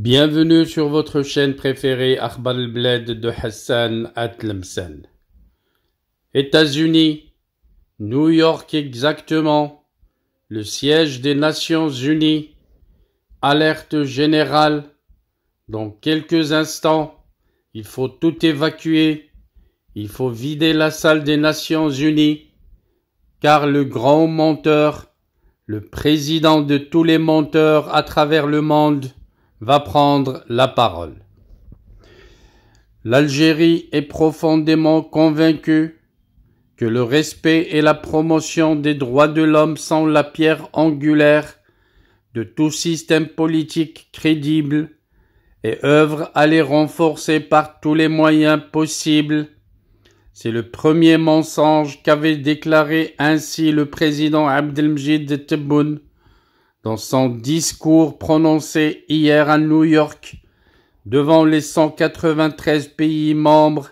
Bienvenue sur votre chaîne préférée Akhbar al-Bled de Hassan Atlemsen. États-Unis, New York exactement, le siège des Nations Unies, alerte générale. Dans quelques instants, il faut tout évacuer, il faut vider la salle des Nations Unies, car le grand menteur, le président de tous les menteurs à travers le monde, va prendre la parole. L'Algérie est profondément convaincue que le respect et la promotion des droits de l'homme sont la pierre angulaire de tout système politique crédible et œuvre à les renforcer par tous les moyens possibles. C'est le premier mensonge qu'avait déclaré ainsi le président Abdelmjid Tebboune dans son discours prononcé hier à New York devant les 193 pays membres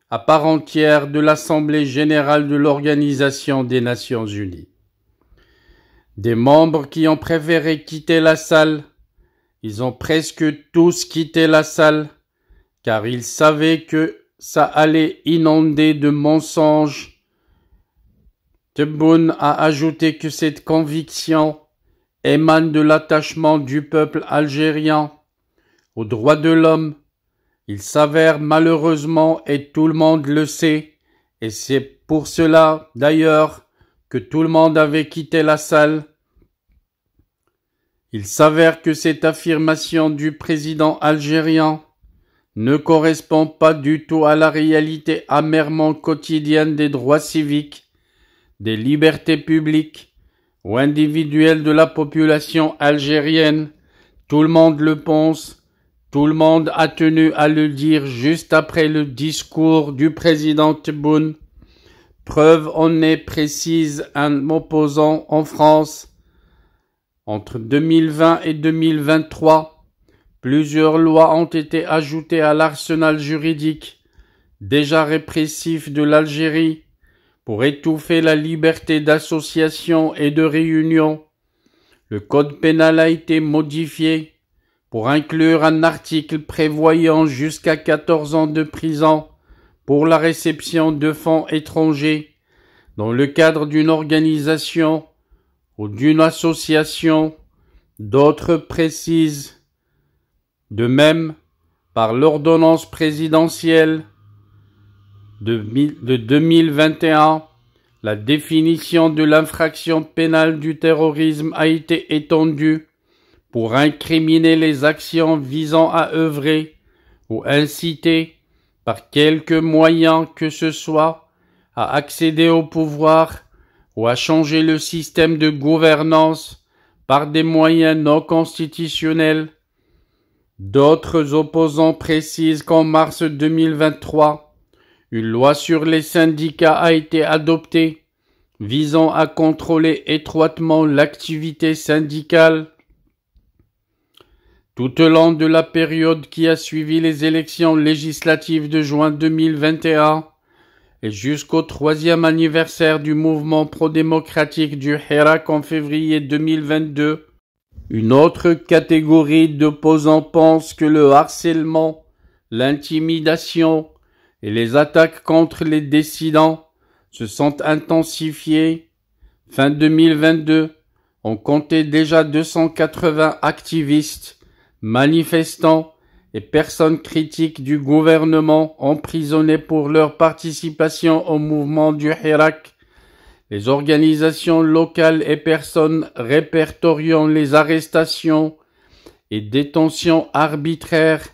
à part entière de l'Assemblée générale de l'Organisation des Nations Unies. Des membres qui ont préféré quitter la salle, ils ont presque tous quitté la salle, car ils savaient que ça allait inonder de mensonges. Tebboune a ajouté que cette conviction émane de l'attachement du peuple algérien aux droits de l'homme. Il s'avère malheureusement, et tout le monde le sait, et c'est pour cela d'ailleurs que tout le monde avait quitté la salle. Il s'avère que cette affirmation du président algérien ne correspond pas du tout à la réalité amèrement quotidienne des droits civiques, des libertés publiques ou individuelles de la population algérienne. Tout le monde le pense, tout le monde a tenu à le dire juste après le discours du président Tebboune. Preuve en est précise un opposant en France. Entre 2020 et 2023, plusieurs lois ont été ajoutées à l'arsenal juridique déjà répressif de l'Algérie pour étouffer la liberté d'association et de réunion. Le code pénal a été modifié pour inclure un article prévoyant jusqu'à 14 ans de prison pour la réception de fonds étrangers dans le cadre d'une organisation ou d'une association. D'autres précisent. De même, par l'ordonnance présidentielle de 2021, la définition de l'infraction pénale du terrorisme a été étendue pour incriminer les actions visant à œuvrer ou inciter par quelque moyen que ce soit à accéder au pouvoir ou à changer le système de gouvernance par des moyens non constitutionnels. D'autres opposants précisent qu'en mars 2023, une loi sur les syndicats a été adoptée visant à contrôler étroitement l'activité syndicale. Tout au long de la période qui a suivi les élections législatives de juin 2021 et jusqu'au 3e anniversaire du mouvement pro-démocratique du Hirak en février 2022, une autre catégorie d'opposants pense que le harcèlement, l'intimidation et les attaques contre les dissidents se sont intensifiées. Fin 2022, on comptait déjà 280 activistes, manifestants et personnes critiques du gouvernement emprisonnés pour leur participation au mouvement du Hirak. Les organisations locales et personnes répertoriant les arrestations et détentions arbitraires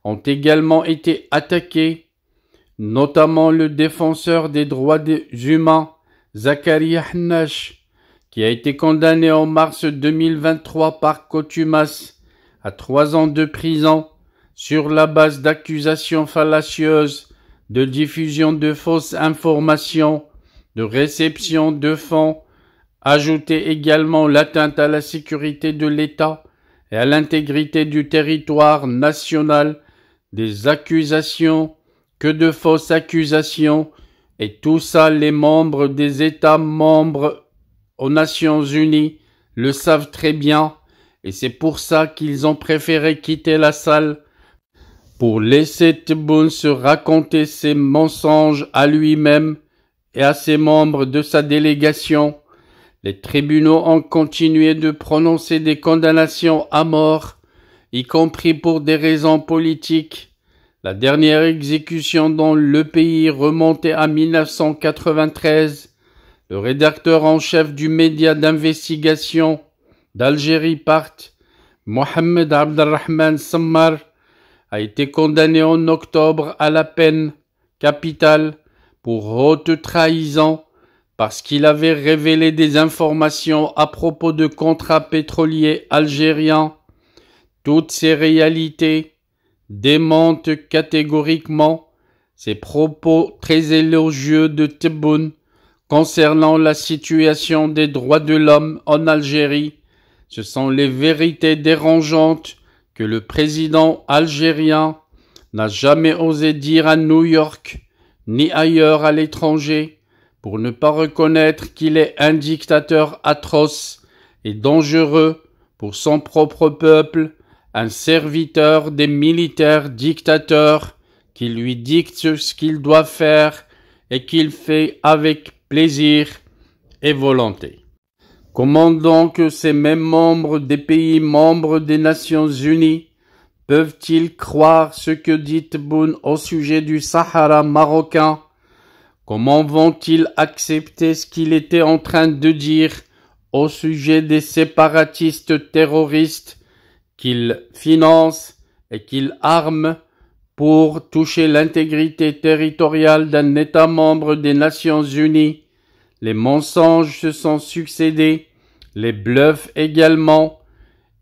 ont également été attaquées, notamment le défenseur des droits humains, Zakaria Hannache, qui a été condamné en mars 2023 par contumace à 3 ans de prison sur la base d'accusations fallacieuses, de diffusion de fausses informations, de réception de fonds. Ajoutez également l'atteinte à la sécurité de l'État et à l'intégrité du territoire national, des accusations, que de fausses accusations, et tout ça les membres des États membres aux Nations Unies le savent très bien, et c'est pour ça qu'ils ont préféré quitter la salle pour laisser Tebboune se raconter ses mensonges à lui-même et à ses membres de sa délégation. Les tribunaux ont continué de prononcer des condamnations à mort, y compris pour des raisons politiques. La dernière exécution dans le pays remontait à 1993. Le rédacteur en chef du média d'investigation d'Algérie Part, Mohamed Abdelrahman Sammar, a été condamné en octobre à la peine capitale pour haute trahison parce qu'il avait révélé des informations à propos de contrats pétroliers algériens. Toutes ces réalités démentent catégoriquement ces propos très élogieux de Tebboune concernant la situation des droits de l'homme en Algérie. Ce sont les vérités dérangeantes que le président algérien n'a jamais osé dire à New York, ni ailleurs à l'étranger, pour ne pas reconnaître qu'il est un dictateur atroce et dangereux pour son propre peuple, un serviteur des militaires dictateurs qui lui dictent ce qu'il doit faire et qu'il fait avec plaisir et volonté. Comment donc ces mêmes membres des pays membres des Nations Unies peuvent-ils croire ce que dit Tebboune au sujet du Sahara marocain? Comment vont-ils accepter ce qu'il était en train de dire au sujet des séparatistes terroristes qu'il finance et qu'il arme pour toucher l'intégrité territoriale d'un État membre des Nations Unies? Les mensonges se sont succédés, les bluffs également,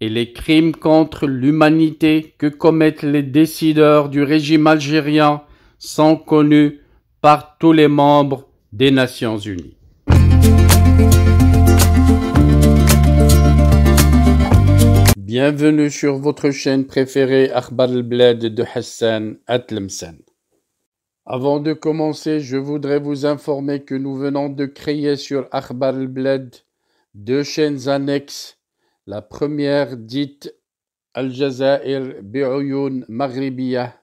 et les crimes contre l'humanité que commettent les décideurs du régime algérien sont connus par tous les membres des Nations Unies. Bienvenue sur votre chaîne préférée Akhbar al-Bled de Hassan Atlemsen. Avant de commencer, je voudrais vous informer que nous venons de créer sur Akhbar al-Bled 2 chaînes annexes. La première dite Al-Jazair bi'Uyun Maghribiyah,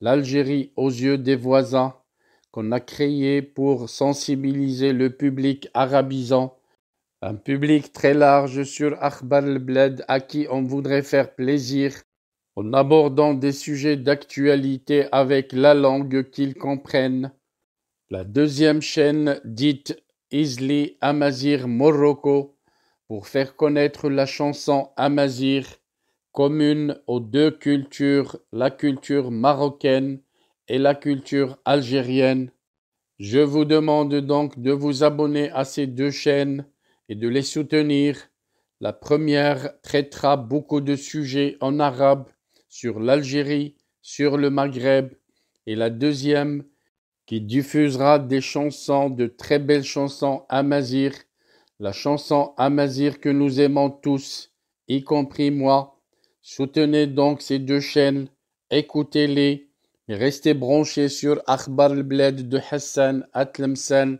l'Algérie aux yeux des voisins, qu'on a créée pour sensibiliser le public arabisant, un public très large sur Akhbar al-Bled à qui on voudrait faire plaisir en abordant des sujets d'actualité avec la langue qu'ils comprennent. La deuxième chaîne dite Isli Amazir Morocco pour faire connaître la chanson Amazir, commune aux deux cultures, la culture marocaine et la culture algérienne. Je vous demande donc de vous abonner à ces 2 chaînes et de les soutenir. La première traitera beaucoup de sujets en arabe sur l'Algérie, sur le Maghreb, et la deuxième qui diffusera des chansons, de très belles chansons amazigh, la chanson amazigh que nous aimons tous, y compris moi. Soutenez donc ces 2 chaînes, écoutez-les, et restez branchés sur Akhbar al-Bled de Hassan Atlemsen,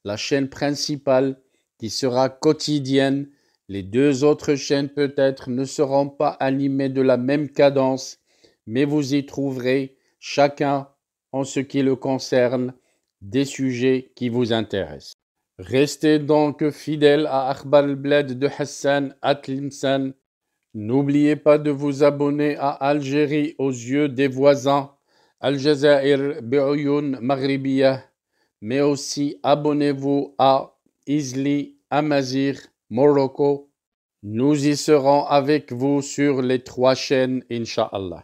la chaîne principale qui sera quotidienne. Les 2 autres chaînes peut-être ne seront pas animées de la même cadence, mais vous y trouverez, chacun en ce qui le concerne, des sujets qui vous intéressent. Restez donc fidèles à Akhbar al-Bled de Hassan Atlemsen. N'oubliez pas de vous abonner à Algérie aux yeux des voisins, Al-Jazair bi'Uyun Maghribiyah, mais aussi abonnez-vous à Isli Amazir Morocco. Nous y serons avec vous sur les 3 chaînes, Inch'Allah.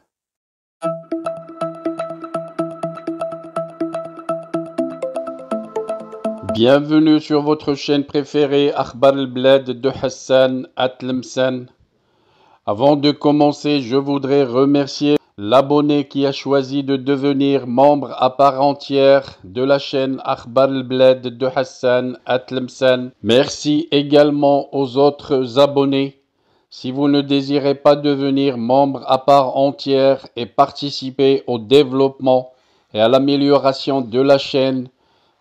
Bienvenue sur votre chaîne préférée Akhbar al-Bled de Hassan Atlemsen. Avant de commencer, je voudrais remercier l'abonné qui a choisi de devenir membre à part entière de la chaîne Akhbar al-Bled de Hassan Atlemsen. Merci également aux autres abonnés. Si vous ne désirez pas devenir membre à part entière et participer au développement et à l'amélioration de la chaîne,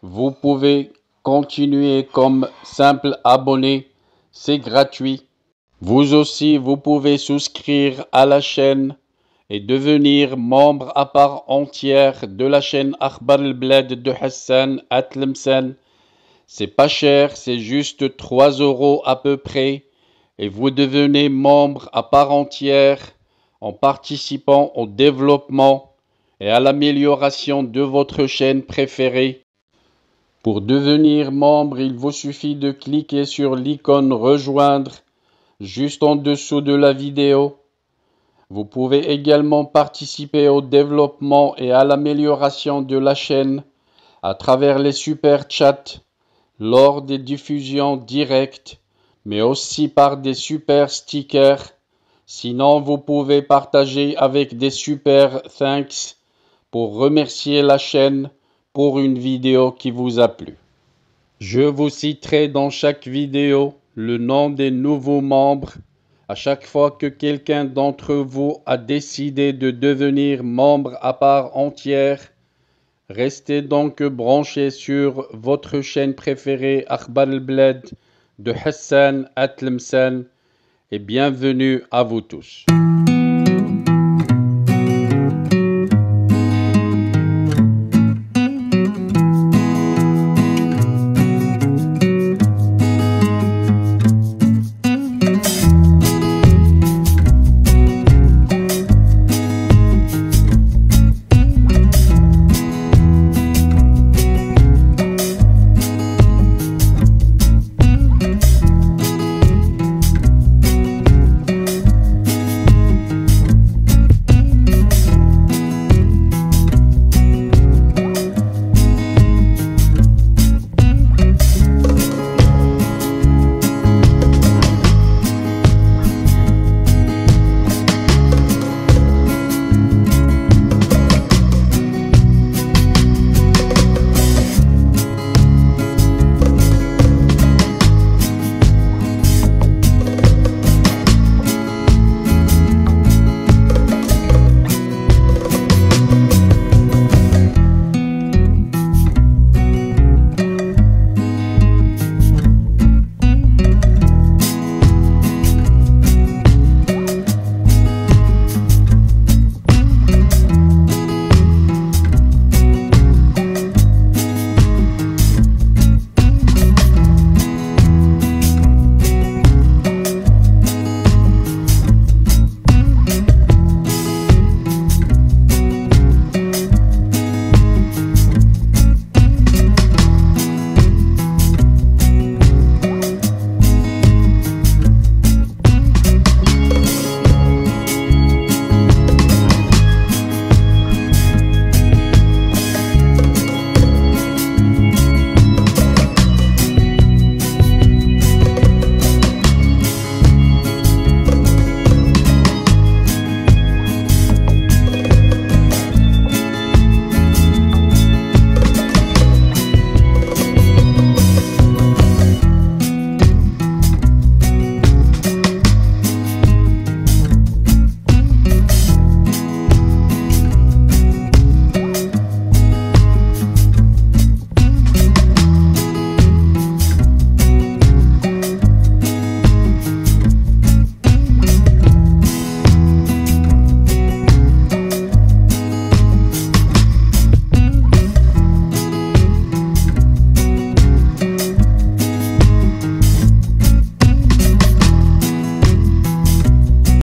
vous pouvez continuer comme simple abonné. C'est gratuit. Vous aussi, vous pouvez souscrire à la chaîne et devenir membre à part entière de la chaîne Akhbar al-Blad de Hassan Atlemsen. C'est pas cher, c'est juste 3 € à peu près et vous devenez membre à part entière en participant au développement et à l'amélioration de votre chaîne préférée. Pour devenir membre, il vous suffit de cliquer sur l'icône rejoindre juste en dessous de la vidéo. Vous pouvez également participer au développement et à l'amélioration de la chaîne à travers les super chats lors des diffusions directes, mais aussi par des super stickers. Sinon, vous pouvez partager avec des super thanks pour remercier la chaîne pour une vidéo qui vous a plu. Je vous citerai dans chaque vidéo le nom des nouveaux membres à chaque fois que quelqu'un d'entre vous a décidé de devenir membre à part entière. Restez donc branchés sur votre chaîne préférée Akhbar al-Blad de Hassan Atlemsen et bienvenue à vous tous.